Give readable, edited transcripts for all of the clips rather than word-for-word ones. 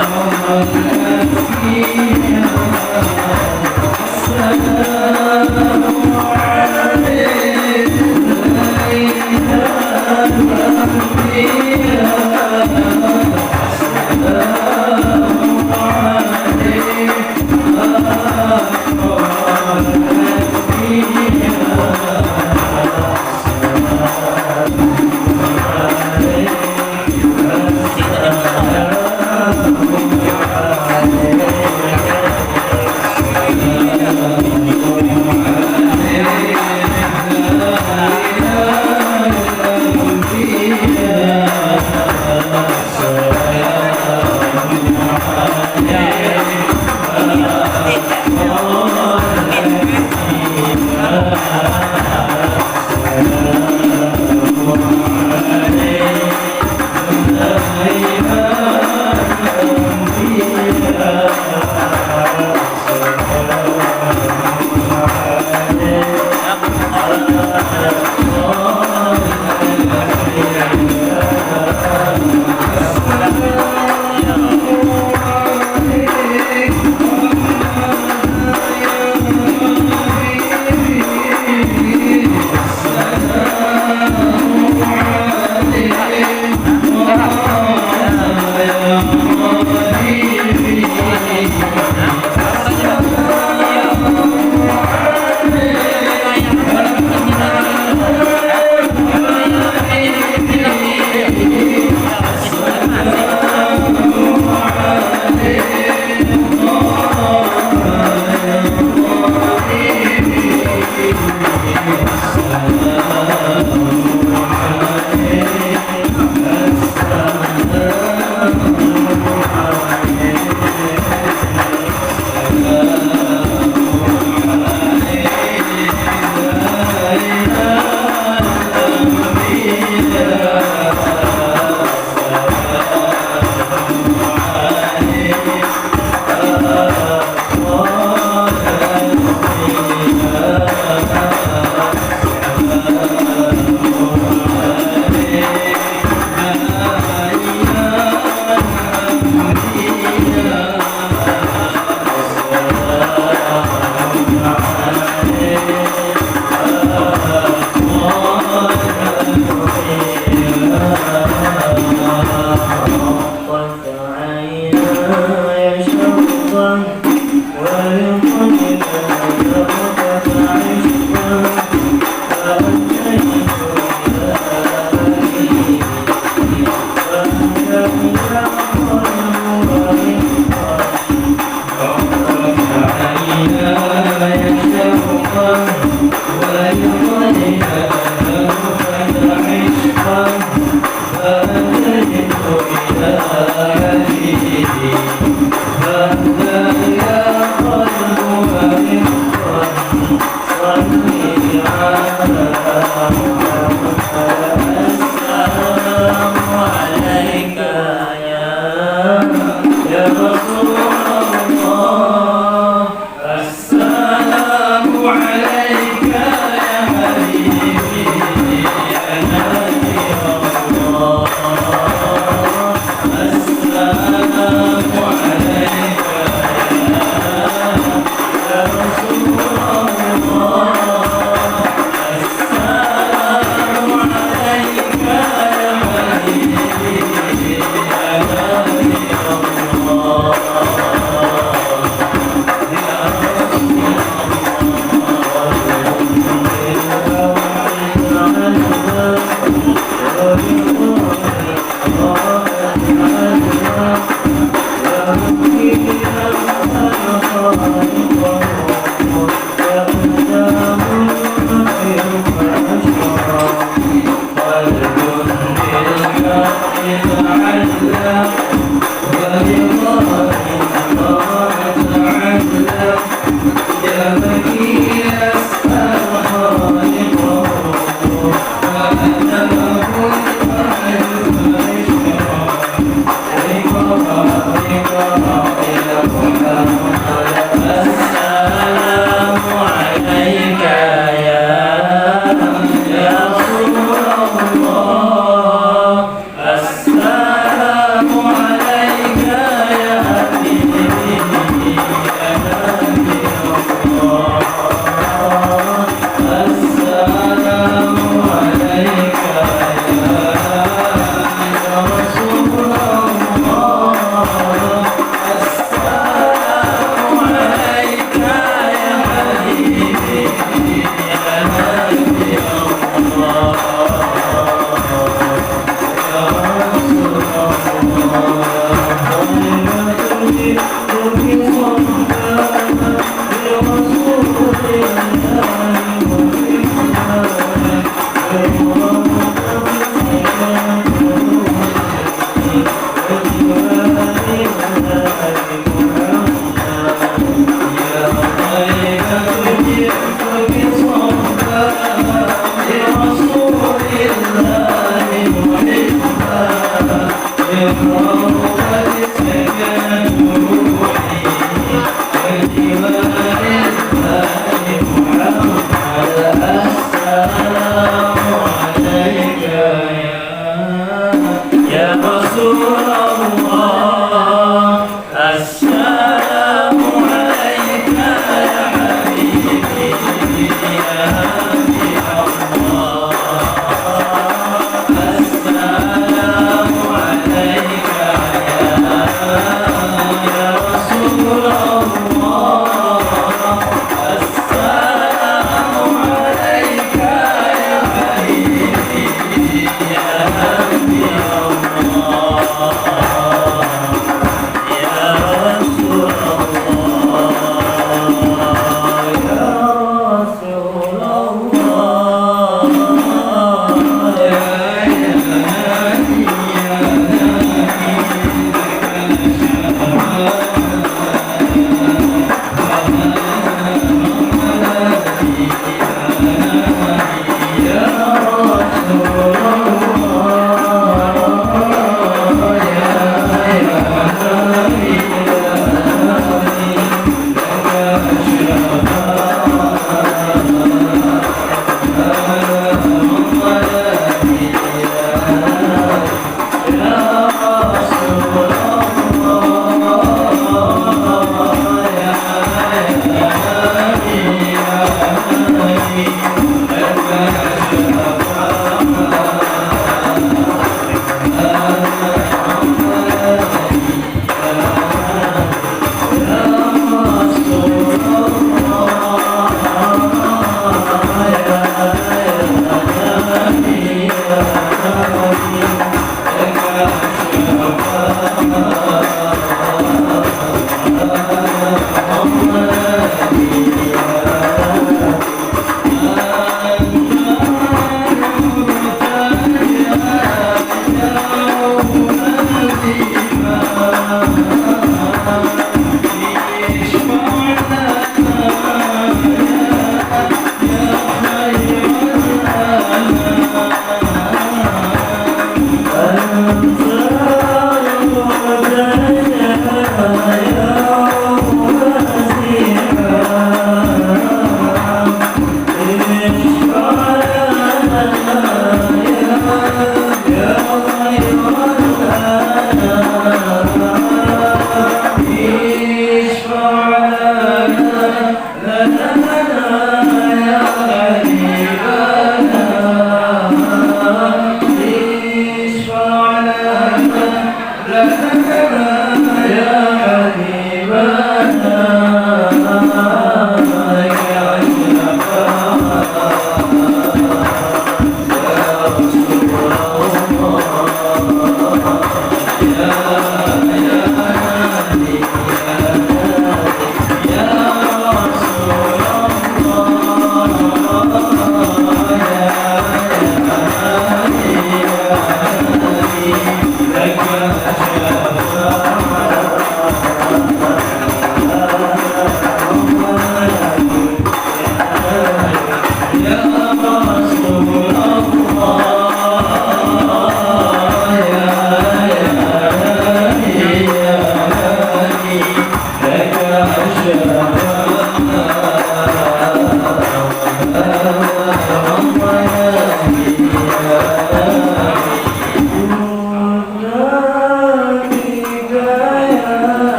Allah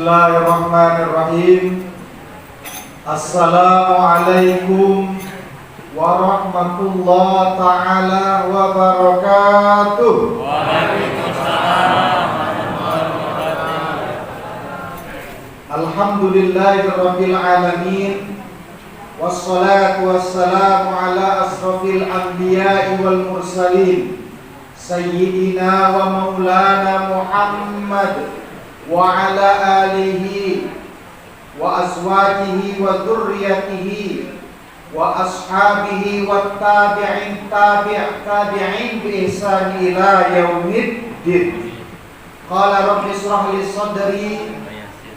Bismillahirrahmanirrahim. Assalamualaikum warahmatullahi ta'ala wabarakatuh. Waalaikumsalam warahmatullahi wabarakatuh. Alhamdulillahirabbil alamin. Wassalatu wassalamu ala asrafil anbiya'i wal mursalin sayyidina wa maulana Muhammad wa ala alihi wa azwajihi wa dzurriyyatihi wa ashabihi wa tabi'in tabi'in bi ihsan ila yaumiddin. Qala rabbi shrah li sadri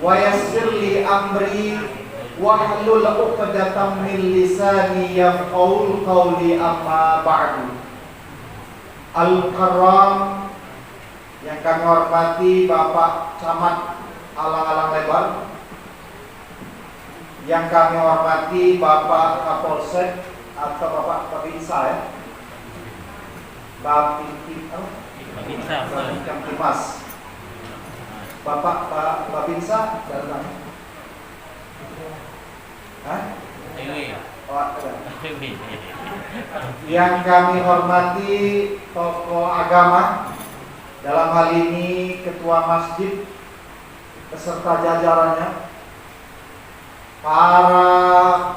wa yassir li amri wahlul 'uqdatam min lisani yafqahul qawli, amma ba'du. Al-Karam yang kami hormati Bapak Camat Alang-Alang Lebar, yang kami hormati Bapak Kapolsek atau Bapak Babinsa ya, Babinsa, Bapak Babinsa dalam yang kami hormati tokoh agama, dalam hal ini ketua masjid beserta jajarannya, para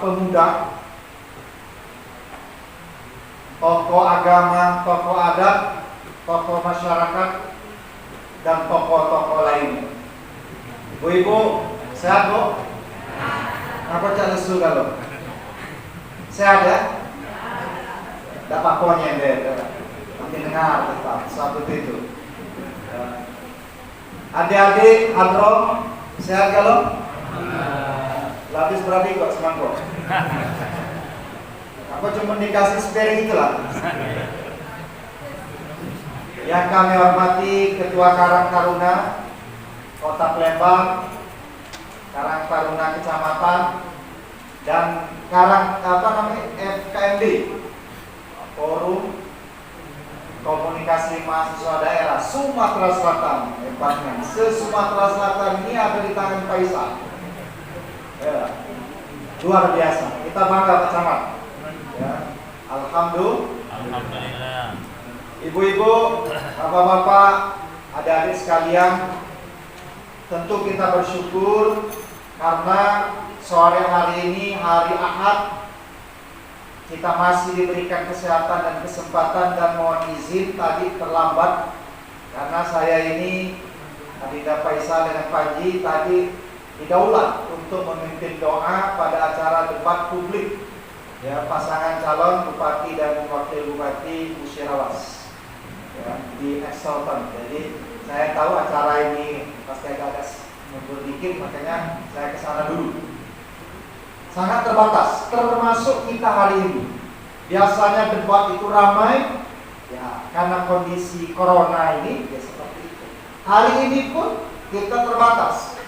pemuda, tokoh agama, tokoh adat, tokoh masyarakat, dan tokoh-tokoh lainnya. Ibu-ibu, sehat bu? Apa cak lesu kalau? Sehat ya? Tidak pakonya deh, nanti dengar tetap satu itu. Adik-adik, hadrom, sehat kalau? Lapis berarti kok semangkuk. Aku cuma dikasih spare itulah. Yang kami hormati Ketua Karang Taruna Kota Palembang, Karang Taruna Kecamatan, dan Karang FKMD, Forum Komunikasi Mahasiswa Daerah Sumatera Selatan. Hebatnya, se-Sumatera Selatan ini ada di tangan Faisal. Ya, luar biasa. Kita bangga Pak Camat. Ya, alhamdulillah. Ibu-ibu, bapak-bapak, adik-adik sekalian, tentu kita bersyukur karena sore hari ini, hari Ahad, kita masih diberikan kesehatan dan kesempatan, dan mohon izin tadi terlambat karena saya ini Adinda Faisal dengan Panji tadi didaulat untuk memimpin doa pada acara debat publik ya, pasangan calon bupati dan wakil bupati Musyawas ya, di Exelton. Jadi saya tahu acara ini pasti agak mundur dikit, makanya saya kesana dulu. Sangat terbatas, termasuk kita hari ini. Biasanya debat itu ramai ya, karena kondisi corona ini ya seperti itu. Hari ini pun kita terbatas,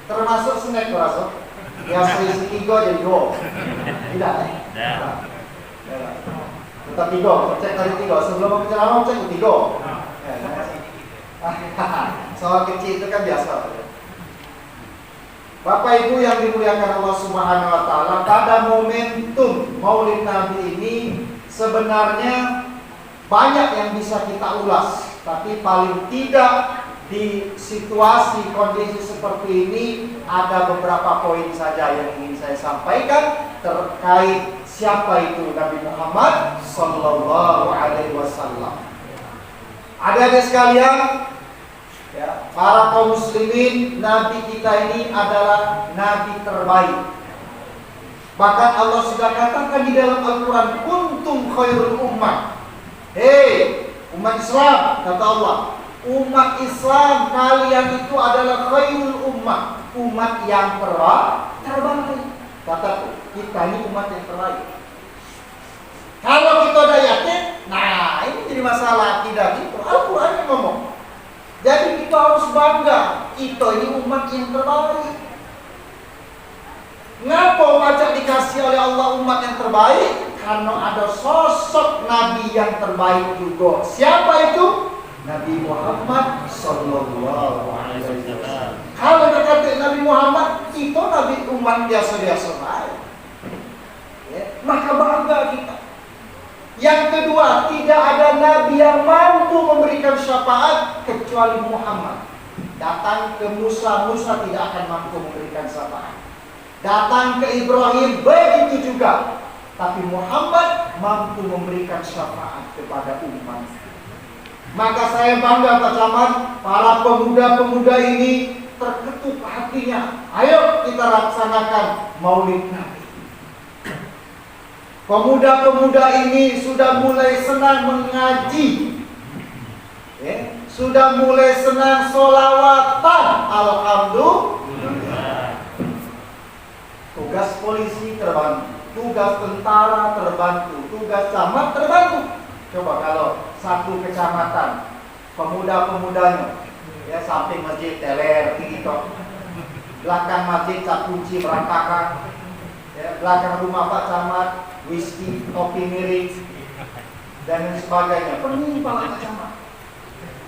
termasuk snack berasa. Biasa isi 3 jadi 2. Tidak ya? Kita 3, cek tadi 3. Sebelum mau ceramah cek 3 ya, soal kecil itu kan biasa. Bapak Ibu yang dimuliakan Allah Subhanahu wa taala, pada momentum Maulid Nabi ini sebenarnya banyak yang bisa kita ulas, tapi paling tidak di situasi kondisi seperti ini ada beberapa poin saja yang ingin saya sampaikan terkait siapa itu Nabi Muhammad sallallahu alaihi wasallam. Adik-adik sekalian, ya, para kaum muslimin, Nabi kita ini adalah Nabi terbaik. Bahkan Allah sudah katakan di dalam Al-Quran, kuntum khairul ummah. Hei umat Islam, kata Allah, umat Islam kalian itu adalah khairul ummah, umat yang terbaik. Kata kita ini umat yang terbaik. Kalau kita udah yakin, nah ini jadi masalah tidak gitu. Al-Quran yang ngomong. Jadi kita harus bangga, kita ini umat yang terbaik. Ngapa wajah dikasih oleh Allah umat yang terbaik? Karena ada sosok Nabi yang terbaik juga. Siapa itu? Nabi Muhammad sallallahu alaihi wasallam. Kalau dikata Nabi Muhammad, itu Nabi umat biasa-biasa baik. Ya, maka bangga kita. Yang kedua, tidak ada Nabi yang mampu memberikan syafaat kecuali Muhammad. Datang ke Musa, Musa tidak akan mampu memberikan syafaat. Datang ke Ibrahim, begitu juga. Tapi Muhammad mampu memberikan syafaat kepada umat. Maka saya bangga Pak Camat, para pemuda-pemuda ini terketuk hatinya. Ayo kita laksanakan Maulid Nabi. Pemuda-pemuda ini sudah mulai senang mengaji, sudah mulai senang sholawatan. Alhamdulillah. Tugas polisi terbantu, tugas tentara terbantu, tugas camat terbantu. Coba kalau satu kecamatan pemuda-pemudanya, ya, samping masjid teler tinggi tok, belakang masjid cap kunci berantakan, ya, belakang rumah Pak Camat whisky, kopi miring, dan sebagainya. Penuh Pak Camat.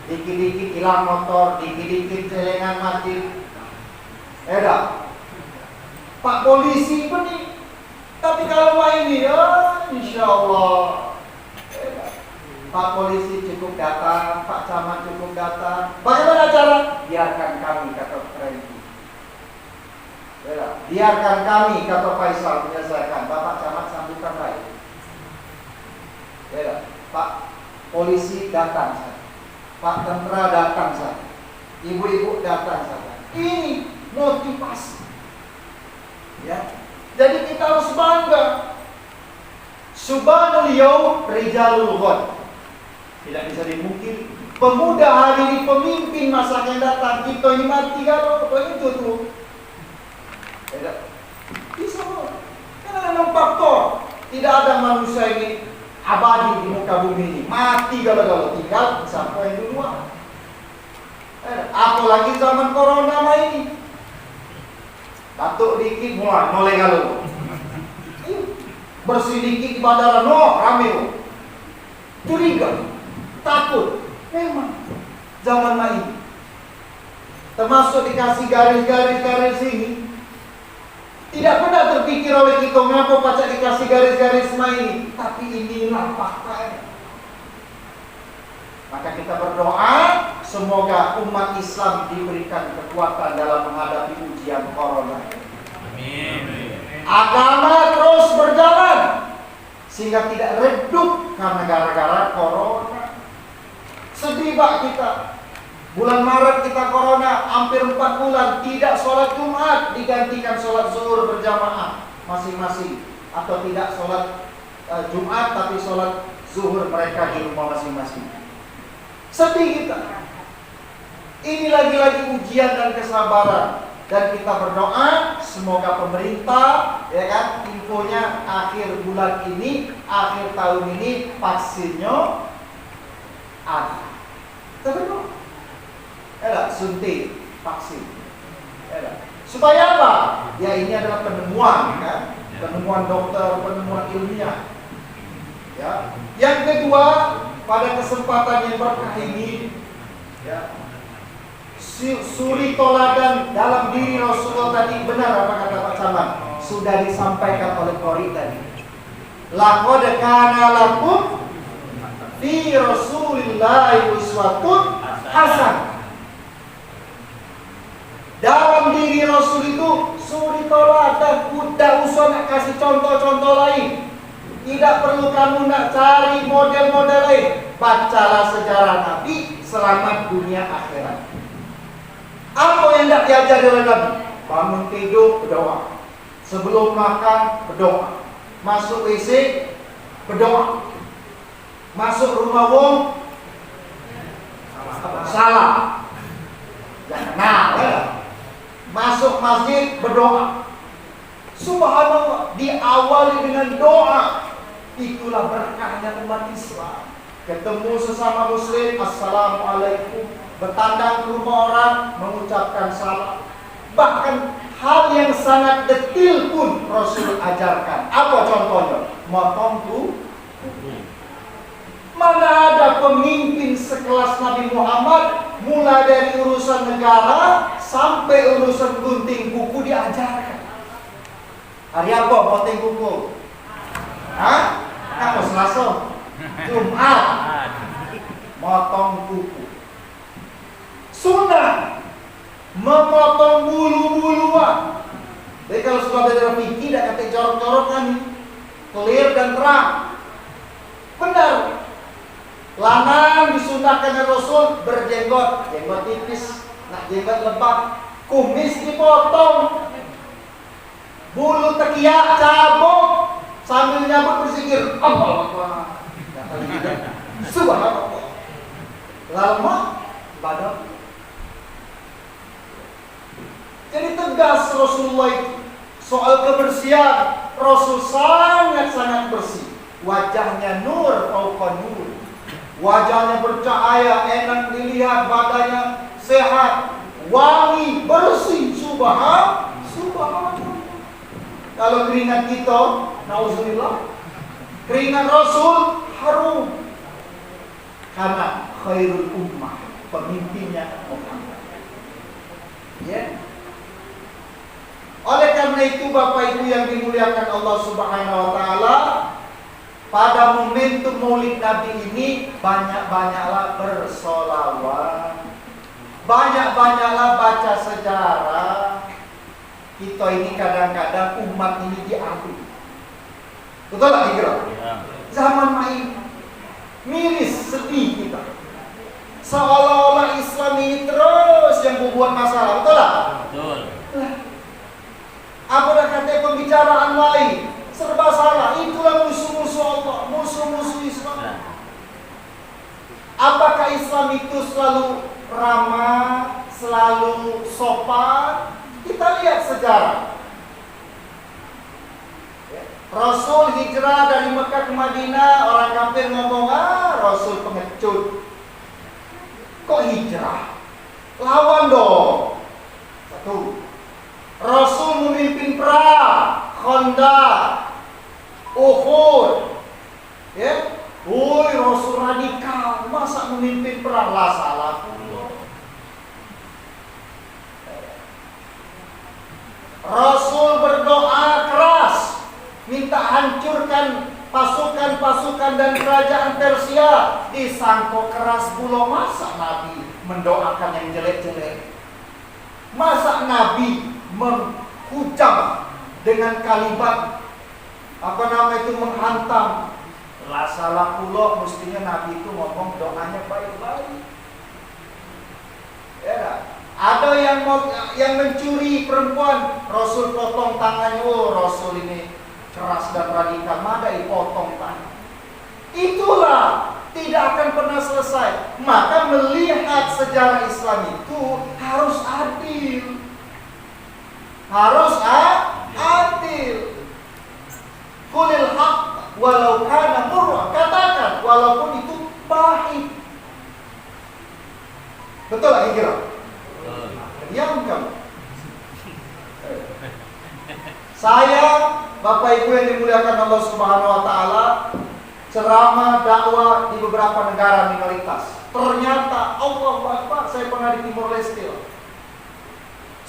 Dikit-dikit hilang motor, dikit-dikit celengan masjid. Eda, Pak polisi pening. Tapi kalau ini ya, insya Allah. Pak polisi cukup datang, Pak Camat cukup datang. Bagaimana cara? Biarkan kami, kata Franky. Biarkan kami, kata Faisal, menyelesaikan. Bapak Camat sambutkan baik. Pak polisi datang saja, Pak tentara datang saja, ibu-ibu datang saja. Ini motivasi. Ya, jadi kita harus bangga. Subhanal yaum rijalul ghad. Tidak bisa dimungkiri. Pemuda hari ini pemimpin masa yang datang. Kita ini mati kalau itu tuh. Tidak bisa. Karena memang faktor. Tidak ada manusia ini abadi di muka bumi ini. Mati kalau tinggal sampai duluan. Apalagi zaman corona ini. Batuk dikit mulai kalau. Bersih dikit di bandara, rame. Curiga. Takut, memang zaman ini. Termasuk dikasih garis-garis ini. Tidak pernah terpikir oleh kita mengapa pacak dikasih garis-garis ini. Tapi inilah faktanya. Maka kita berdoa, semoga umat Islam diberikan kekuatan dalam menghadapi ujian corona. Amin. Agama terus berjalan sehingga tidak redup karena gara-gara corona. Sedih Pak kita. Bulan Maret kita corona, hampir 4 bulan tidak sholat Jumat, digantikan sholat zuhur berjamaah masing-masing. Atau tidak sholat Jumat, tapi sholat zuhur mereka di rumah masing-masing. Sedih kita. Ini lagi-lagi ujian dan kesabaran. Dan kita berdoa semoga pemerintah, ya kan, infonya akhir bulan ini, akhir tahun ini vaksinnya ada. Kita berdoa. Suntik vaksin. Supaya apa? Ya ini adalah penemuan, kan? Penemuan dokter, penemuan ilmiah. Ya. Yang kedua, pada kesempatan yang berkah ini, ya, suri toladan dalam diri Rasulullah tadi benar apa kata Pak Camat? Sudah disampaikan oleh Qori tadi. Laqad kana lakum fi Rasulillahi uswatun hasanah. Dalam diri Rasul itu suri toladan, tidak usah nak kasih contoh-contoh lain. Tidak perlu kamu nak cari model-model lain. Bacalah sejarah Nabi, selamat dunia akhirat. Apa yang tidak diajar oleh Nabi? Bangun tidur, berdoa. Sebelum makan, berdoa. Masuk WC, berdoa. Masuk rumah wong, salam. Jangan kenal, ya. Masuk masjid, berdoa. Subhanallah, diawali dengan doa. Itulah berkahnya umat Islam. Ketemu sesama muslim, assalamualaikum. Bertandang ke rumah orang, mengucapkan salam. Bahkan hal yang sangat detil pun Rasul ajarkan. Apa contohnya? Motong kuku. Mana ada pemimpin sekelas Nabi Muhammad, mulai dari urusan negara sampai urusan gunting kuku diajarkan. Hari apa potong kuku? Hah? Apa Selasa? Jumat. Motong kuku. Sunnah. memotong bulu-buluan. Jadi kalau sudah belajar fikih tidak kata corok-corok kan, clear dan terang. Benar. Lanang disunahkan Rasul berjenggot, jenggot tipis, nak jenggot lebat, kumis dipotong, bulu tekiak cabut, sambil nyabut bersikir, Allah, subhanallah. Lama badan. Jadi tegas Rasulullah itu soal kebersihan. Rasul sangat-sangat bersih. Wajahnya nur fauqa nur. Wajahnya bercahaya, enak dilihat, badannya sehat, wangi, bersih. Subhanallah. Kalau keringat kita, nauzubillah, keringat Rasul harum. Karena khairul ummah, pemimpinnya Muhammad. Ya. Oleh karena itu Bapak Ibu yang dimuliakan Allah Subhanahu wa taala, pada momentum Maulid Nabi ini banyak-banyaklah bersolawat, banyak-banyaklah baca sejarah. Kita ini kadang-kadang umat ini diadu. Betul tak kira? Zaman main miris, sedih kita. Seolah-olah Islam ini terus yang membuat masalah. Betul tak? Betul. Apa dah kata pembicaraan lain? Serba salah. Itulah musuh-musuh Allah, musuh-musuh Islam. Apakah Islam itu selalu ramah, selalu sopan? Kita lihat sejarah. Rasul hijrah dari Mekah ke Madinah, orang kafir ngomong, Rasul pengecut. Kok hijrah? Lawan dong. Satu. Rasul memimpin perang, Khandaq, Uhud. Ya, woi Rasul radikal, masa memimpin perang? Lah salah. Rasul berdoa keras, minta hancurkan pasukan-pasukan dan kerajaan Persia. Disangkut keras pula, masa Nabi mendoakan yang jelek-jelek? Masa Nabi menghujam dengan kalimat menghantam? Lah salah pula, mestinya Nabi itu ngomong doanya baik-baik. Ya, ada yang mencuri perempuan, Rasul potong tangannya. Oh, Rasul ini keras dan radikal, madai potong tangan. Itulah tidak akan pernah selesai. Maka melihat sejarah Islam itu harus adil. Harus adil. Qulil haq walau kana murra. Katakan walaupun itu pahit. Betul tak kira? Diam kamu. Saya, Bapak Ibu yang dimuliakan Allah Subhanahu wa taala, ceramah dakwah di beberapa negara minoritas. Ternyata Allahu Akbar, saya pernah di Timor Leste.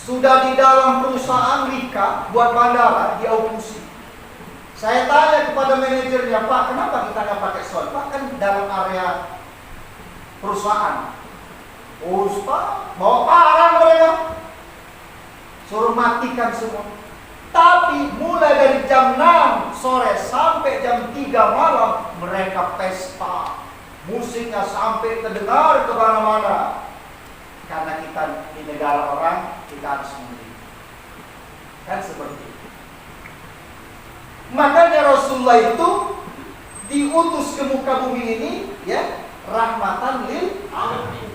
Sudah di dalam perusahaan Rika buat bandara di Aukusi. Saya tanya kepada manajernya, Pak, kenapa kita nggak pakai sound? Pak, kan dalam area perusahaan. Ustaz, bawa parang mereka, suruh matikan semua. Tapi mulai dari jam 6 sore sampai jam 3 malam mereka pesta. Musiknya sampai terdengar ke mana-mana. Karena kita di negara orang, kita harus memberi. Kan seperti itu. Makanya Rasulullah itu diutus ke muka bumi ini, ya, rahmatan lil alamin.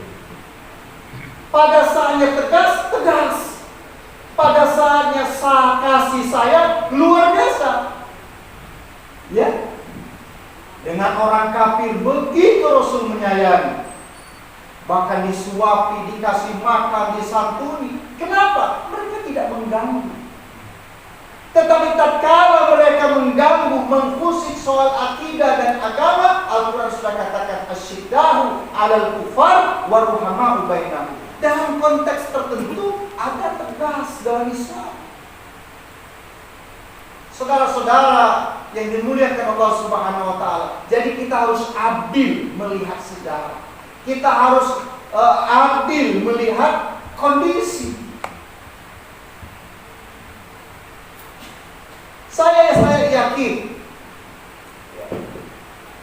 Pada saatnya tegas, tegas. Pada saatnya kasih sayang luar biasa. Ya. Dengan orang kafir begitu Rasul menyayangi. Bahkan disuapi, dikasih makan, disantuni. Kenapa? Mereka tidak mengganggu. Tetapi tatkala mereka mengganggu, mengkusik soal akidah dan agama, Al-Quran sudah katakan asyiddahu 'alal kufar wa ruhama'u bainahum. Dalam konteks tertentu ada tegas dalam Islam. Saudara-saudara yang dimuliakan Allah Subhanahu wa taala, jadi kita harus adil melihat sejarah. Kita harus adil melihat kondisi. yakin.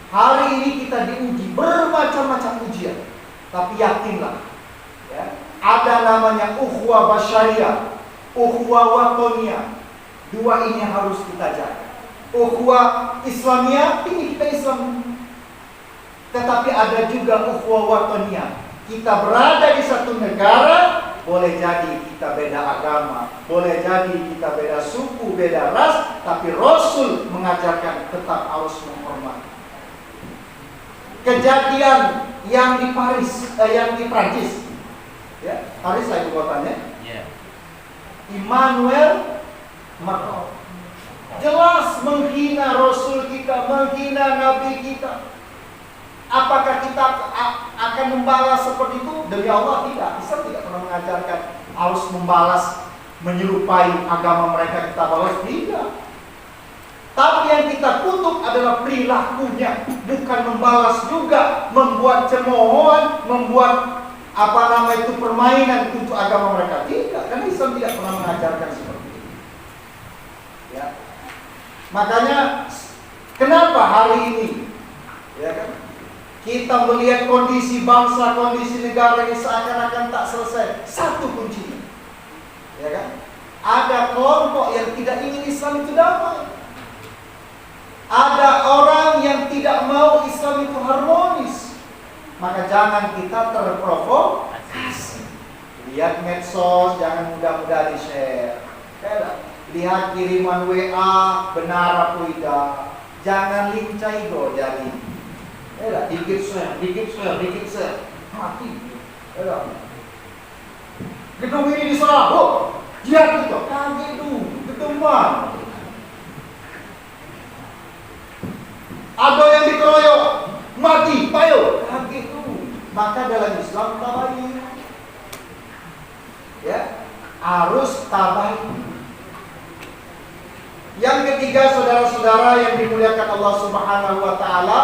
Hari ini kita diuji bermacam-macam ujian, tapi yakinlah, ya, ada namanya ukhuwah basyariyah, ukhuwah watoniyah. Dua ini harus kita jaga. Ukhuwah Islamiyah, ini kita Islam. Tetapi ada juga ukhuwah watoniyah. Kita berada di satu negara, boleh jadi kita beda agama, boleh jadi kita beda suku, beda ras, tapi Rasul mengajarkan tetap harus menghormati. Kejadian yang di Paris, yang di Prancis, ya, Paris lah ibu kotanya. Emmanuel Macron jelas menghina Rasul kita, menghina Nabi kita. Apakah kita akan membalas seperti itu? Demi Allah tidak. Islam tidak pernah mengajarkan harus membalas, menyerupai agama mereka kita balas. Tidak. Tapi yang kita kutuk adalah perilakunya, bukan membalas juga, membuat cemoohan, membuat permainan untuk agama mereka. Tidak, karena Islam tidak pernah mengajarkan seperti itu. Ya. Makanya kenapa hari ini, ya kan, kita melihat kondisi bangsa, kondisi negara ini seakan-akan tak selesai. Satu kuncinya, ya kan, ada kelompok yang tidak ingin Islam itu damai. Ada orang yang tidak mau Islam itu harmonis. Maka jangan kita terprovokasi. Lihat medsos, jangan mudah-mudah di-share. Lihat kiriman WA, benar apa tidak. Jangan lincai go jadi. Dikit share. Mati. Gedung ini diserang. Oh, jihad itu. Kaget tuh, gedung mana? Ada yang dikeroyok, mati, payo. Kaget tuh. Maka dalam Islam tabayun, ya, harus tabayun. Yang ketiga, saudara-saudara yang dimuliakan Allah Subhanahu wa taala,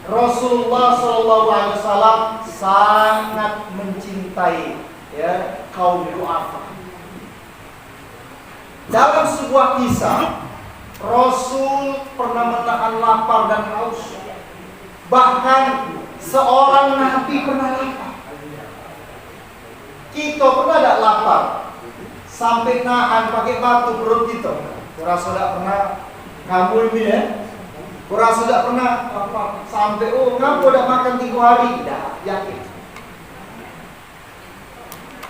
Rasulullah sallallahu alaihi wasallam sangat mencintai, ya, kaum du'afa. Dalam sebuah kisah, Rasul pernah menahan lapar dan haus. Bahkan seorang nabi pernah lapar. Kita pernah tidak lapar sampai nahan pakai batu perut kita? Kurasa tidak pernah. Kamu ini ya, kurasa tidak pernah sampai kamu udah makan 3 hari. Tidak, yakin.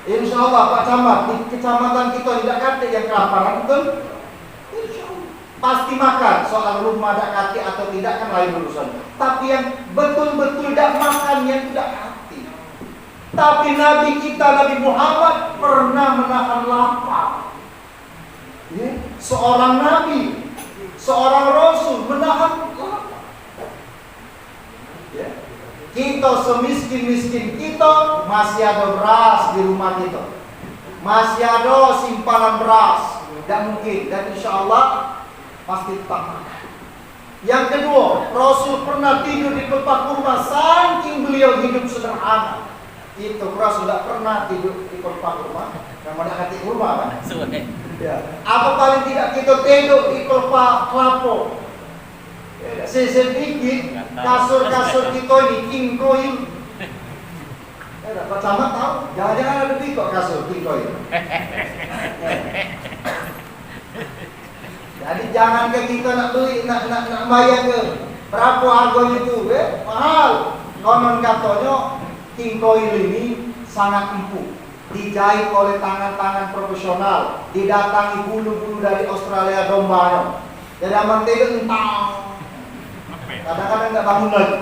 Insya Allah Pak Camat, di kecamatan kita tidak ada yang kelaparan, betul? Insya Allah pasti makan. Soal rumah ada kaki atau tidak kan lain urusan. Tapi yang betul-betul tidak makan, yang tidak hati. Tapi Nabi kita, Nabi Muhammad pernah menahan lapar. Ya, seorang Nabi, seorang Rasul menahan lapar. Ya. Kita semiskin-miskin kita masih ada beras di rumah kita, masih ada simpanan beras. Tidak mungkin, dan insya Allah pasti tetap makan. Yang kedua, Rasul pernah tidur di pepak kurma, saking beliau hidup sederhana. Itu Rasul tidak pernah tidur di pepak kurma, yang ada hati kurma kan? Ya. Apa paling tidak kita tidur di pepak kelapa? Saya pikir kasur-kasur kita ini king coil. Pak Camat tahu? Jangan-jangan ada di kok kasur king coil. Jadi jangan ke kita nak beli, nak bayar ke berapa harganya itu, mahal. Konon katanya king coil ini sangat empuk. Dijahit oleh tangan-tangan profesional, didatangi bulu-bulu dari Australia dombanya. Jadi aman tidur entang. Kadang-kadang nggak bangun lagi.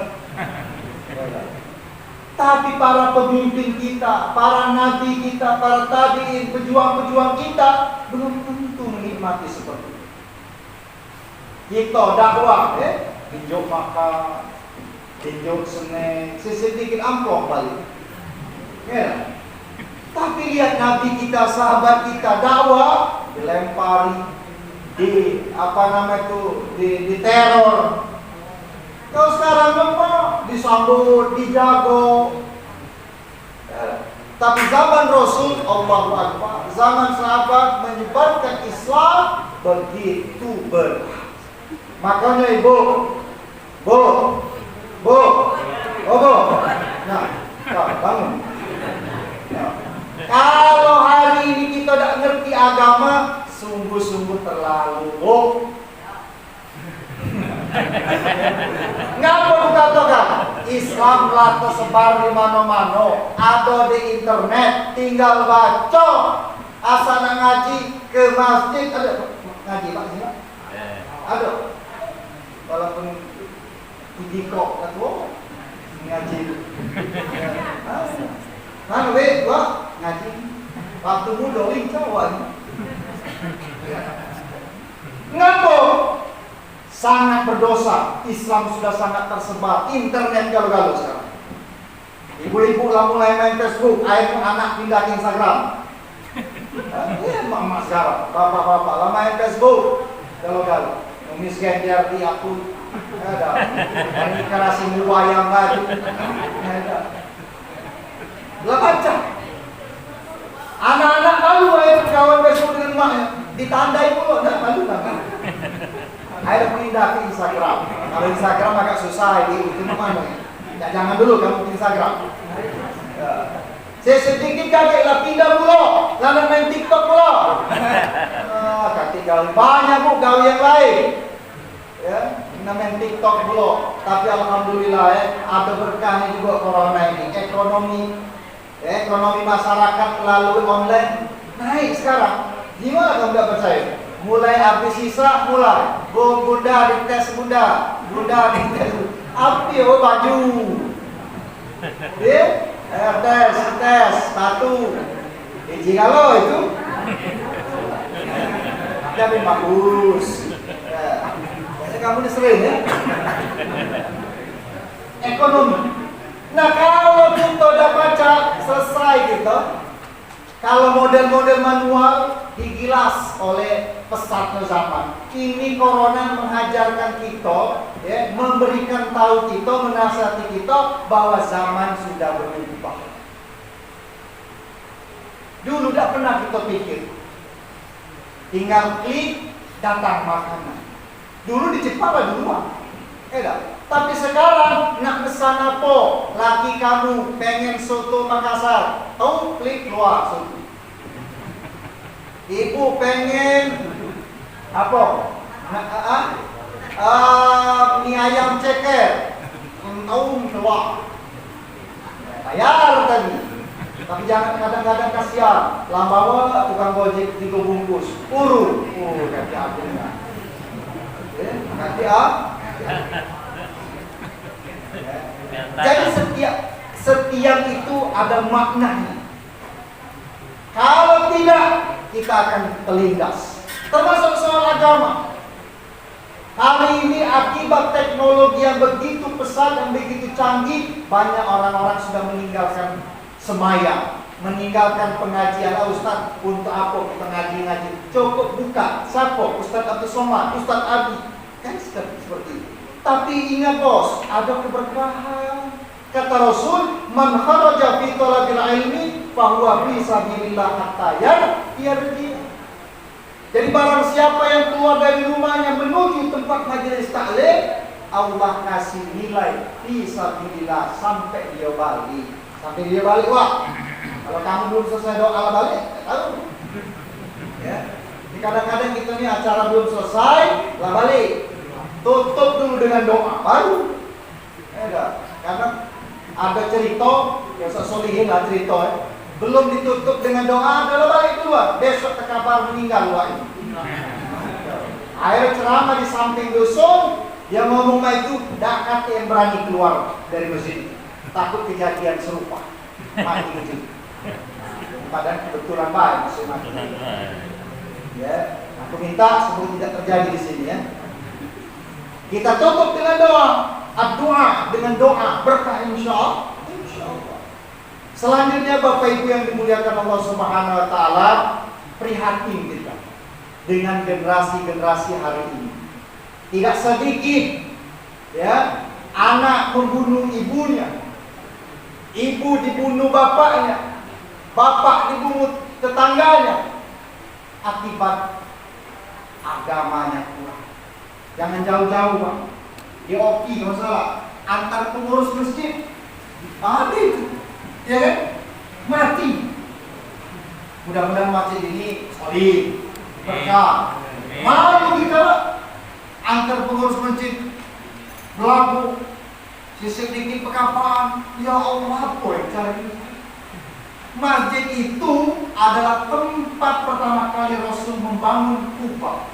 Tapi para pemimpin kita, para nabi kita, para tabiin, pejuang-pejuang kita belum tentu menikmati seperti itu. Kita dakwah, tinjau makan, tinjau seneng, sedikit amplop balik. Ya. Tapi lihat nabi kita, sahabat kita dakwah, dilempari, di teror. Kalau sekarang apa? Disambut, dijago. Ya. Tapi zaman Rasul, Allahu Akbar, zaman sahabat menyebarkan Islam begitu berat. Makanya ibu, bu, bu, oh bu, nah, bangun. Nah, kalau hari ini kita tidak ngerti agama, sungguh-sungguh terlalu. Ngapa katakan Islam telah tersebar di mana-mana, ada di internet, tinggal baca, asal ngaji ke masjid, ada ngaji pak sih pak? Ada, walaupun idikok atau ngaji, mana weh pak ngaji, waktu muda lincawan, ngapa? Sangat berdosa. Islam sudah sangat tersebar. Internet galau-galau sekarang. Ibu-ibu lah mulai main Facebook, anak pindah ke Instagram. Mak sekarang, bapak-bapak lah main Facebook, galau-galau. Memiskan di akun, ada. Ini kerasi wayang lagi, ada. Lah baca. Anak-anak malu kawan Facebook dengan maknya, ditandai pula, dah malu kan? Ayo pindah ke Instagram. Kalau Instagram agak susah, itu mana? Ya, jangan dulu kamu ke Instagram. Ya. Saya sedikit kagetlah pindah pula, lalu main TikTok pula. Kaki gaul banyak bu gaul yang lain. Ya, main TikTok pula. Tapi alhamdulillah ada berkahnya juga corona ini. Ekonomi masyarakat melalui online naik sekarang. Gimana kamu tidak percaya? Mulai habis sisa, mulai bunda dites bunda dites api baju tes satu kalau itu tapi bagus ya. Kamu ini sering ya ekonomi. Nah kalau kita udah baca selesai gitu, kalau model-model manual digilas oleh pesatnya zaman. Ini corona mengajarkan kita, ya, memberikan tahu kita, menasihati kita bahwa zaman sudah berubah. Dulu tidak pernah kita pikir, tinggal klik datang makanan. Dulu di Jepang ada duluan, tapi sekarang nak pesan apa? Laki kamu pengen soto Makassar, tahu klik keluar soto. Ibu pengen apa? Mie ayam ceker, keluar. Bayar tadi. Tapi jangan kadang-kadang kasihan. Lambawa tukang gojek 3 bungkus. Urut. Kaki aku enggak. Kaki Jadi setiap itu ada maknanya. Kalau tidak, kita akan terlindas. Termasuk soal agama. Hari ini akibat teknologi yang begitu pesat dan begitu canggih, banyak orang-orang sudah meninggalkan sembahyang, meninggalkan pengajian. Ustaz, untuk apa kita ngaji-ngaji? Cukup buka. Siapa? Ustaz Abdul Somad, Ustaz Abi. Kan seperti itu. Tapi ingat bos, ada keberkahan. Kata Rasul, man kharaja fi talabil ilmi fahuwa fi sabilillah hatta yarji. Jadi barang siapa yang keluar dari rumahnya menuju tempat majelis taklim, Allah kasih nilai fi sabilillah sampai dia balik. Sampai dia balik, wah. Kalau kamu belum selesai doa balik, tahu. Ya. Jadi kadang-kadang kita nih acara belum selesai, lah balik. Tutup dulu dengan doa baru. Karena ada cerita, ya solihin lah cerita. Belum ditutup dengan doa, adalah balik keluar. Besok terkabar meninggal wah ini. Air ceramah di samping dusun, dia ngomong itu, tidak kata yang berani keluar dari masjid. Takut kejadian serupa. Mati gitu. Padahal kebetulan baik masih mati. Ya, aku minta semoga tidak terjadi di sini ya. Kita tutup dengan doa, doa dengan doa berkah insya Allah. Selanjutnya Bapak Ibu yang dimuliakan Allah Subhanahu Wa Taala, prihatin kita dengan generasi-generasi hari ini. Tidak sedikit, ya, anak membunuh ibunya, ibu dibunuh bapaknya, bapak dibunuh tetangganya, akibat agamanya kurang. Jangan jauh-jauh Pak. Di Oki kalau salah, antar pengurus masjid. Ada itu. Ya kan? Mati. Mudah-mudahan masjid ini solid, berkah. Malu kita Pak. Antar pengurus masjid berlaku sisik dikit pekapaan. Ya Allah, apa yang cara ini? Masjid itu adalah tempat pertama kali Rasul membangun Kuba,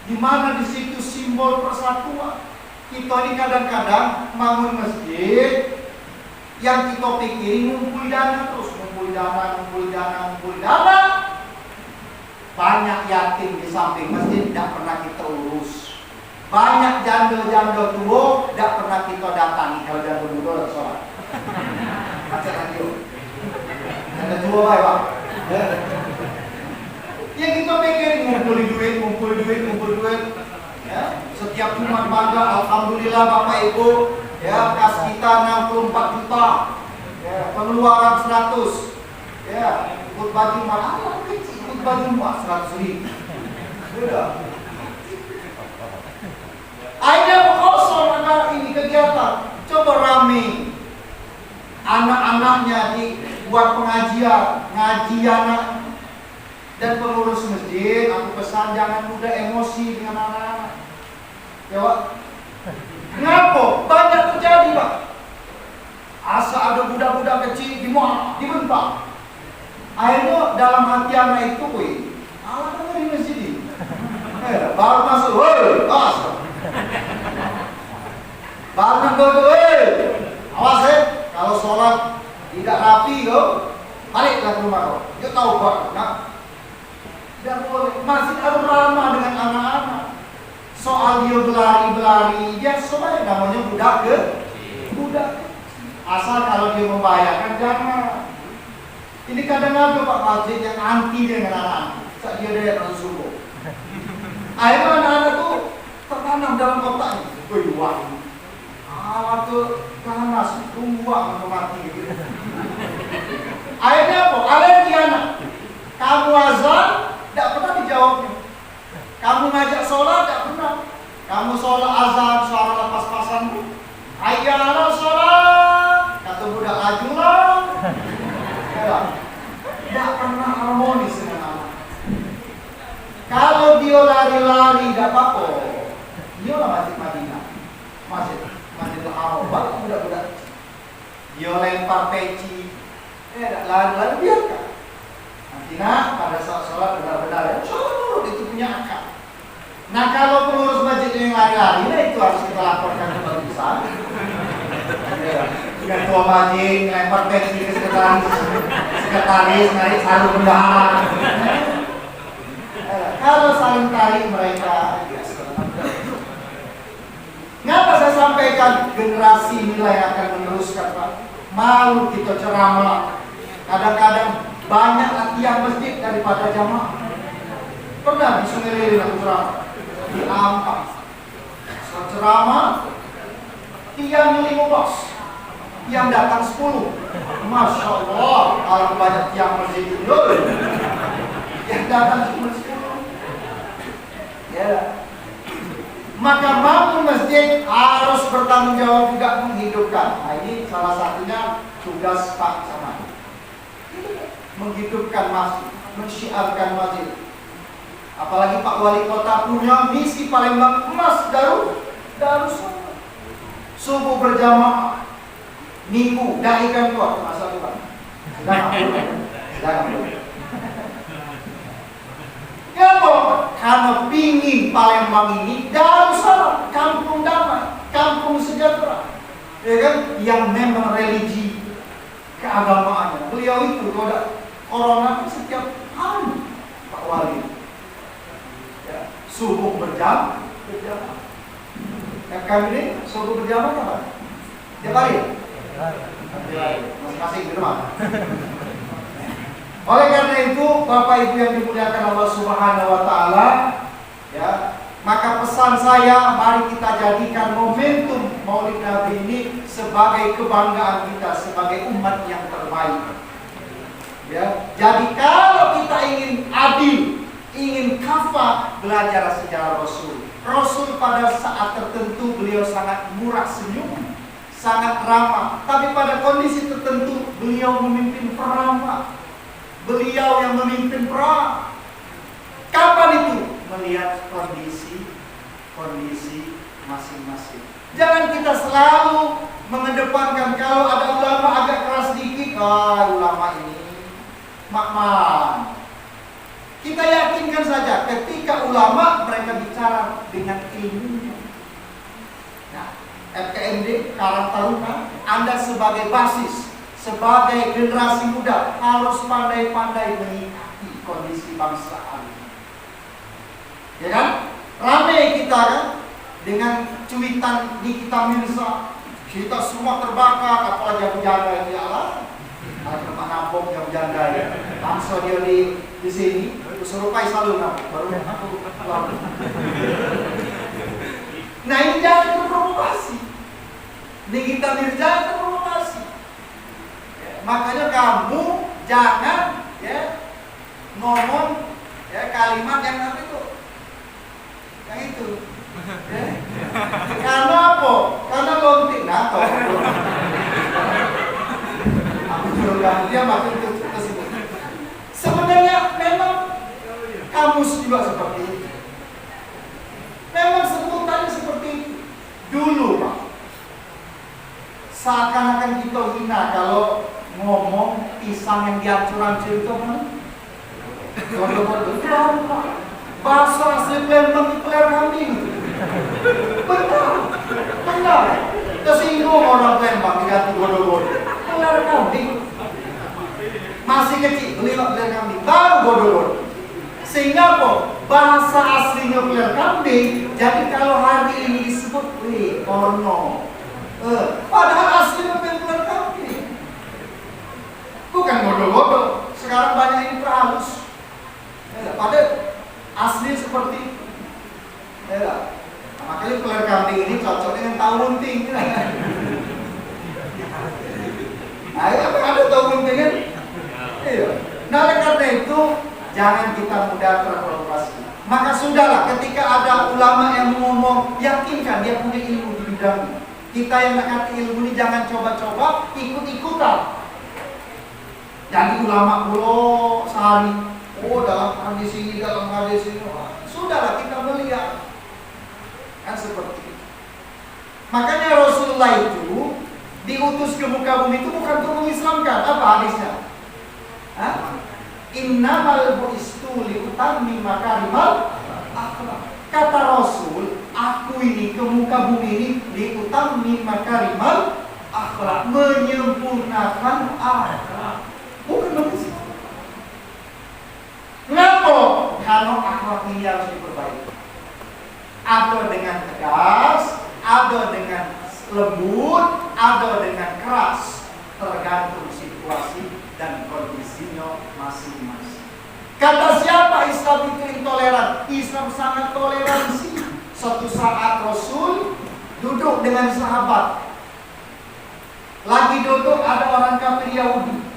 di mana di situ simbol persatuan. Kita ini kadang-kadang bangun masjid yang kita pikirin ngumpul dana terus, ngumpul dana. Banyak yatim di samping masjid tidak pernah kita urus. Banyak janda-janda tua tidak pernah kita datangi. Kalau janda muda tidak sholat. Baca radio. Janda tua baik Pak. Yang kita pikirin ngumpul duit. Ya, setiap Jumat bangga, alhamdulillah Bapak Ibu, ya kas kita 64 juta, ya pengeluaran 100, ya ikut baju mana? Ikut baju 100 ribu, sudah. Ada kosong anak ini kegiatan, coba rame, anak-anaknya dibuat pengajian, ngaji anak. Dan pengurus masjid, aku pesan jangan mudah emosi dengan anak-anak. Ya Pak. Kenapa? Banyak terjadi Pak. Asa ada budak-budak kecil dibentak. Akhirnya dalam hati anak itu, anak kan di masjid ini. Baru masuk, baru awas kalau sholat tidak rapi baliklah ke rumah kau. Dia tahu Pak. Tidak boleh. Masih harus ramah dengan anak-anak. Soal dia berlari, dia sebenarnya namanya budak. Asal kalau dia membahayakan jangan. Ini kadang ada Pak masjid yang anti dengan anak-anak. Saat dia dari subuh. Akhirnya anak-anak tuh tertanam dalam otaknya. Wah, waktu panas, tua mati gitu. Akhirnya apa? Alergi anak. Kamu azan tidak pernah dijawabnya. Kamu ngajak sholat tidak pernah. Kamu sholat azan suara lepas-pasan. Ayo anak sholat. Kata budak ajulah. Tidak pernah harmonis dengan anak. Kalau dia lari-lari tidak apa-apa. Dia lah masjid Madinah. Masjidil Haram. Banyak budak-budak. Dia lempar peci. Lari-lari biarkan. Nanti pada saat sholat benar-benar ya, sholat itu punya akal. Nah kalau pengurus masjid yang lari-lari, itu harus kita laporkan ke balai besar. Ketua masjid lempar peci ke sekretaris naik sarung bendahara. Kalau saling tarik mereka. Kenapa saya sampaikan generasi nilai akan meneruskan Pak? Malu kita ceramah. Kadang-kadang banyak latihan masjid daripada jamaah. Pernah di Sungai Lilin aku ceramah di Ampas. Saat ceramah tiang 15, yang datang 10. Masya Allah, kalau banyak tiang masjid itu, yang datang cuma 10. Ya. Maka bangun masjid harus bertanggung jawab juga menghidupkan. Nah ini salah satunya tugas Pak Samad. Menghidupkan masjid, mensyiarkan masjid. Apalagi Pak Wali Kota punya misi Palembang emas Darus subuh berjamaah, minggu daikan kuat masa depan. Jangan dulu. Kenapa? Karena pingin Palembang ini Darussalam, kampung damai, kampung sejahtera, ya kan? Yang memang religi keagamaannya. Beliau itu kalau ada corona setiap hari Pak Wali ya, subuh berjamaah. Kami ini subuh berjamaah kapan? Tiap hari? Masing-masing di rumah. Oleh karena itu, Bapak Ibu yang dimuliakan Allah Subhanahu wa taala, ya, maka pesan saya, mari kita jadikan momentum Maulid Nabi ini sebagai kebanggaan kita sebagai umat yang terbaik. Ya, jadi kalau kita ingin adil, ingin kafah, belajar sejarah Rasul. Rasul pada saat tertentu beliau sangat murah senyum, sangat ramah. Tapi pada kondisi tertentu beliau memimpin perang, Pak. Beliau yang memimpin perang. Kapan itu? Melihat kondisi masing-masing. Jangan kita selalu mengedepankan kalau ada ulama agak keras dikit, ulama ini makmal. Kita yakinkan saja ketika ulama mereka bicara dengan ilmunya. Nah, FKMD Karang Taruna, Anda sebagai basis, sebagai generasi muda harus pandai-pandai menyikapi kondisi bangsa ini. Ya kan? Ramai kita kan dengan cuitan Nikita Mirza, kita semua terbakar, apalagi yang menjaga ini Allah. Ada tempat nampok yang menjaga ya. Langsung dia di sini, serupai selalu nampok, baru aku keluar. Nah ini jangan terprovokasi. Nikita Mirza terprovokasi. Ya, makanya kamu jangan ngomong kalimat yang apa itu? Yang itu. Karena apa? Karena lontik nato. Aku juga dia makin ke sini. Sebenarnya memang kamus juga seperti itu. Memang sebutannya seperti itu. Dulu Pak, seakan-akan kita hina kalau ngomong pisang yang dihancur-hancur itu mana? Godo-godo. Bahasa asli Palembang itu leher kambing. Benar. Tersinggung orang Palembang diganti godo-godo. Leher kambing. Masih kecil beli leher kambing, baru godo-godo. Sehingga apa? Bahasa aslinya leher kambing. Jadi kalau hari ini disebut porno. Padahal aslinya leher kambing. Bukan godo-godo. Sekarang banyak ini perhalus. Pada asli seperti itu. Ya, makanya leher kambing ini cocok dengan tahu runting. Apa ada tahu runting kan? Iya. Nah, oleh karena itu jangan kita mudah terprovokasi. Maka sudahlah, ketika ada ulama yang ngomong, yakinkan dia punya ilmu di bidang. Kita yang nak ilmu ini jangan coba-coba ikut-ikutan. Jadi ulama pulau sehari. Dalam hadis ini, sudahlah kita melihat kan seperti itu. Makanya Rasulullah itu diutus ke muka bumi itu bukan untuk mengislamkan. Apa hadisnya? Innamal bu'istu liutammima makarimal akhlak. Kata Rasul, aku ini ke muka bumi ini liutammima makarimal akhlak, menyempurnakan akhlak. Bukan mengislamkan. Kenapa? Karena akhlak ini harus diperbaiki. Ada dengan tegas, ada dengan lembut, ada dengan keras, tergantung situasi dan kondisinya masing-masing. Kata siapa Islam itu intoleran? Islam sangat toleransi. Suatu saat Rasul duduk dengan sahabat. Lagi duduk ada orang kafir Yahudi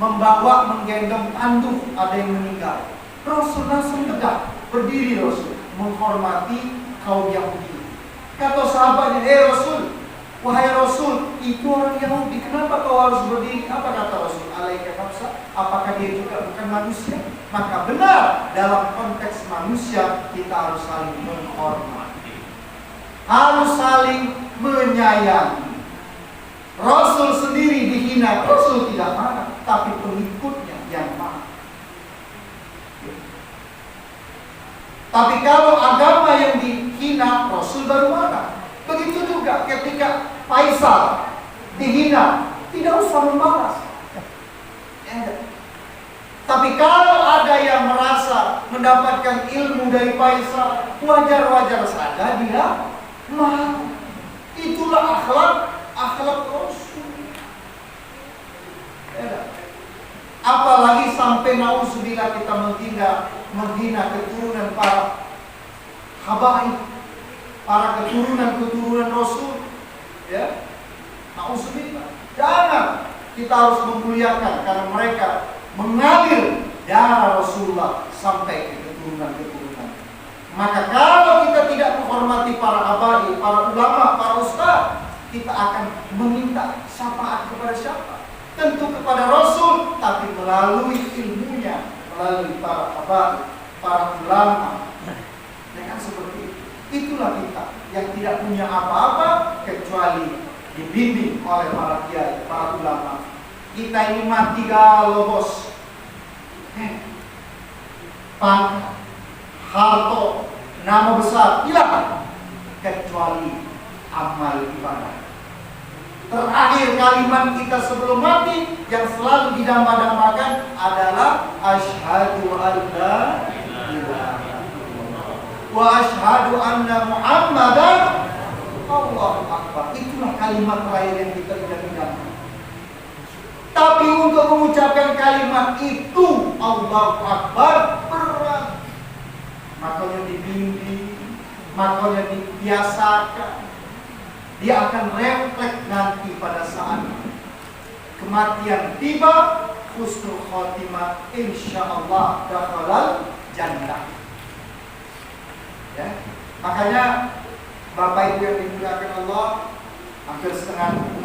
menggendong tanduk, ada yang meninggal. Rasul langsung tegak, berdiri Rasul, menghormati kaum Yahudi. Kata sahabatnya, Rasul, wahai Rasul, itu orang Yahudi, kenapa kau harus berdiri? Apa kata Rasul? Alaika nafsa, apakah dia juga bukan manusia? Maka benar, dalam konteks manusia kita harus saling menghormati, harus saling menyayangi. Rasul sendiri dihina, Rasul tidak marah, tapi pengikutnya yang marah. Tapi kalau agama yang dihina, Rasul baru marah. Begitu juga ketika Faisal dihina, tidak usah membalas. Tapi kalau ada yang merasa mendapatkan ilmu dari Faisal, wajar-wajar saja dia marah. Itulah akhlak Rasul. Apalagi sampai nauzubillah kita menghina keturunan para habaib, para keturunan Rasul. Ya, nauzubillah. Jangan, kita harus memuliakan karena mereka mengalir darah Rasulullah sampai ke keturunan. Maka kalau kita tidak menghormati para abai, para ulama, para ustaz, kita akan meminta syafaat kepada siapa? Tentu kepada Rasul, tapi melalui ilmunya, melalui para abai, para ulama. Ya kan seperti itu. Itulah kita yang tidak punya apa-apa kecuali dibimbing oleh para kiai, para ulama. Kita ini mati galau bos. Pangkat, harta, nama besar hilang kecuali amal ibadah. Terakhir kalimat kita sebelum mati yang selalu didamba-dambakan adalah asyhadu an la ilaha illallah wa asyhadu anna Muhammadan Allahu akbar. Itulah kalimat terakhir yang kita idam-idamkan. Tapi untuk mengucapkan kalimat itu Allahu akbar berat. Makanya dibimbing, makanya dibiasakan. Dia akan refleks nanti pada saat kematian tiba, husnul khotimah insyaallah dakhalal jannah. Ya. Makanya Bapak Ibu yang dimuliakan Allah, hampir 5:30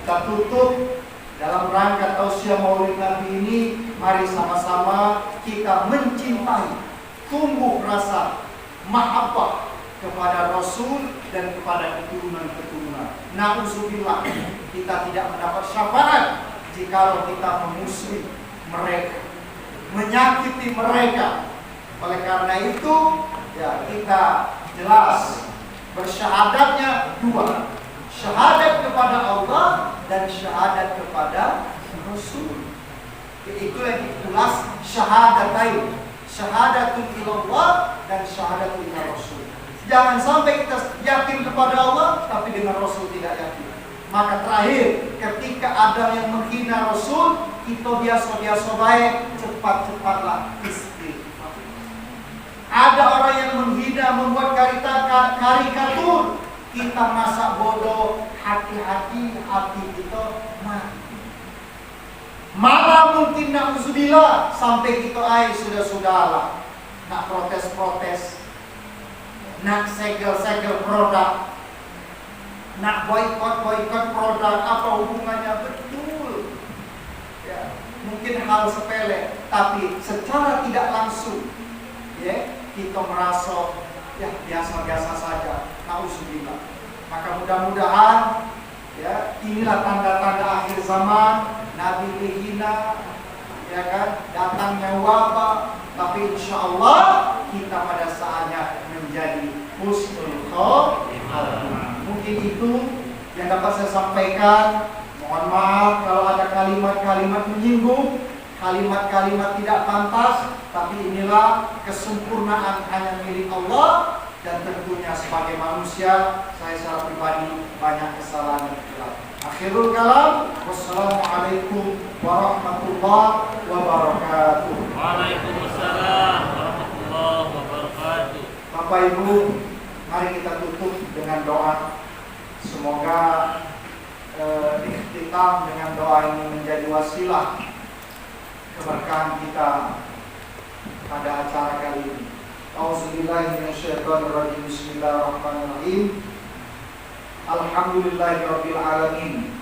kita tutup dalam rangka tausiah Maulid Nabi ini. Mari sama-sama kita mencintai, tumbuh rasa mahabbah kepada Rasul dan kepada keturunan-keturunan. Na'udzubillah, kita tidak mendapat syafaat jikalau kita memusuhi mereka, menyakiti mereka. Oleh karena itu, ya kita jelas bersyahadatnya dua, syahadat kepada Allah dan syahadat kepada Rasul. Itu yang ditulis syahadatain, syahadatun ilallah dan syahadatun ila Rasul. Jangan sampai kita yakin kepada Allah tapi dengan Rasul tidak yakin. Maka terakhir, ketika ada yang menghina Rasul, kita biasa-biasa baik, cepat-cepatlah istighfar. Ada orang yang menghina, membuat karikatur, kita masa bodoh, hati-hati, hati kita mati. Malah mungkin na'udzubillah sampai kita sudah-sudahlah nak protes-protes, nak segel-segel produk, nak boikot produk, apa hubungannya? Betul ya, mungkin hal sepele, tapi secara tidak langsung ya, kita merasa ya biasa-biasa saja, na'udzubillah. Maka mudah-mudahan ya, inilah tanda-tanda akhir zaman. Nabi dihina, ya kan, datangnya wabah, tapi insya Allah kita pada saatnya menjadi husnul khotimah. Mungkin itu yang dapat saya sampaikan. Mohon maaf kalau ada kalimat-kalimat menyinggung, kalimat-kalimat tidak pantas, tapi inilah kesempurnaan hanya milik Allah. Dan tentunya sebagai manusia, saya secara pribadi banyak kesalahan dan kesalahan. Akhirul kalam, wassalamualaikum warahmatullahi wabarakatuh. Waalaikumsalam warahmatullahi wabarakatuh. Bapak Ibu, mari kita tutup dengan doa. Semoga ikhtitam dengan doa ini menjadi wasilah keberkahan kita pada acara kali ini. A'udzubillahi minasyaitonirrajim. Bismillahirrahmanirrahim. Alhamdulillahirabbil alamin.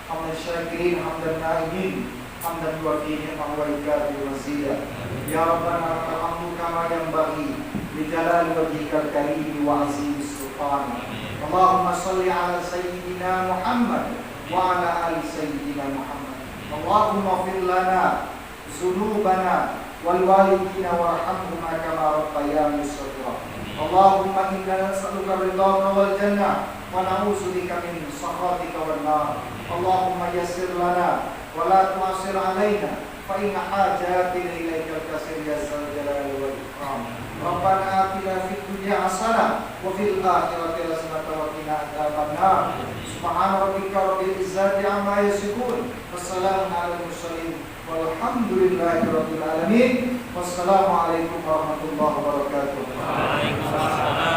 Hamdan syakirin, hamdan na'imin, hamdan yuwafi ni'mahu wa yukafi mazida. Ya Rabbana lakal hamdu kama yanbaghi li jalali wajhikal karim wa azimis sultan. Allahumma shalli ala sayyidina Muhammad wa ala ali sayyidina Muhammad. Allahumma ighfir lana dzunubana wal walidina warhamhuma kama rabbayani shaghira. Allahumma inna nas'aluka ridhaka wal jannah wa na'udzubika min sakhatika wan nar. Allahumma yassir lana wa la tu'assir alaina fa inna hajatina ilaika al-katsir ya dzal jalali wal ikram. Rabbana atina fid dunya hasanah wa fil akhirati hasanah wa qina adzabannar. Subhana rabbika rabbil izzati amma yasifun. Wassalamun alal mursalin. Walhamdulillahi rabbil alamin. Wassalamualaikum warahmatullahi wabarakatuh. Waalaikumsalam.